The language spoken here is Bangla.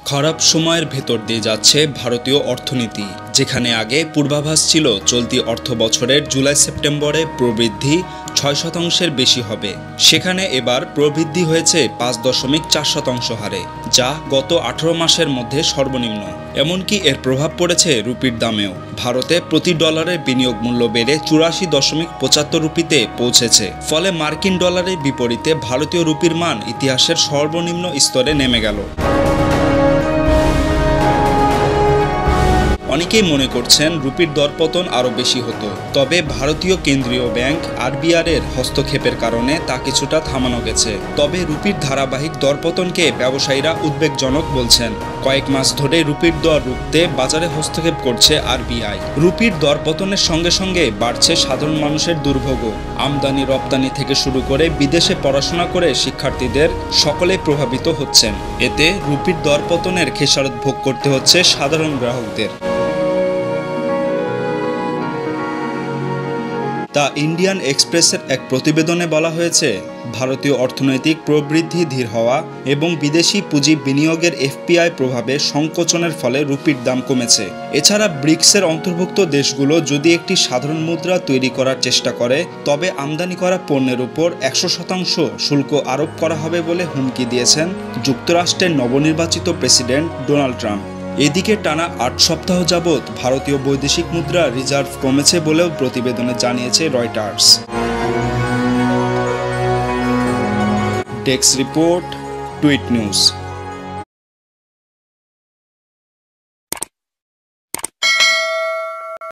খারাপ সময়ের ভেতর দিয়ে যাচ্ছে ভারতীয় অর্থনীতি, যেখানে আগে পূর্বাভাস ছিল চলতি অর্থবছরের জুলাই সেপ্টেম্বরে প্রবৃদ্ধি 6% বেশি হবে, সেখানে এবার প্রবৃদ্ধি হয়েছে 5.4% হারে, যা গত 18 মাসের মধ্যে সর্বনিম্ন। এমনকি এর প্রভাব পড়েছে রুপির দামেও। ভারতে প্রতি ডলারের বিনিয়োগ মূল্য বেড়ে 84.75 রুপিতে পৌঁছেছে, ফলে মার্কিন ডলারের বিপরীতে ভারতীয় রুপির মান ইতিহাসের সর্বনিম্ন স্তরে নেমে গেল। অনেকেই মনে করছেন রুপির দরপতন আরও বেশি হতো, তবে ভারতীয় কেন্দ্রীয় ব্যাংক আরবিআই এর হস্তক্ষেপের কারণে তা কিছুটা থামানো গেছে। তবে রুপির ধারাবাহিক দরপতনকে ব্যবসায়ীরা উদ্বেগজনক বলছেন। কয়েক মাস ধরে রুপির দর রুখতে বাজারে হস্তক্ষেপ করছে আরবিআই। রুপির দরপতনের সঙ্গে সঙ্গে বাড়ছে সাধারণ মানুষের দুর্ভোগও। আমদানি রপ্তানি থেকে শুরু করে বিদেশে পড়াশোনা করে শিক্ষার্থীদের সকলেই প্রভাবিত হচ্ছেন। এতে রুপির দরপতনের খেসারত ভোগ করতে হচ্ছে সাধারণ গ্রাহকদের। দ্য ইন্ডিয়ান এক্সপ্রেসের এক প্রতিবেদনে বলা হয়েছে, ভারতীয় অর্থনৈতিক প্রবৃদ্ধি ধীর হওয়া এবং বিদেশি পুঁজি বিনিয়োগের এফপিআই প্রভাবে সংকোচনের ফলে রুপির দাম কমেছে। এছাড়া ব্রিক্সের অন্তর্ভুক্ত দেশগুলো যদি একটি সাধারণ মুদ্রা তৈরি করার চেষ্টা করে, তবে আমদানি করা পণ্যের উপর 100% শুল্ক আরোপ করা হবে বলে হুমকি দিয়েছেন যুক্তরাষ্ট্রের নবনির্বাচিত প্রেসিডেন্ট ডোনাল্ড ট্রাম্প। এদিকে টানা 8 সপ্তাহ যাবৎ ভারতীয় বৈদেশিক মুদ্রা রিজার্ভ কমেছে বলেও প্রতিবেদনে জানিয়েছে Reuters. Desk report, tweet news.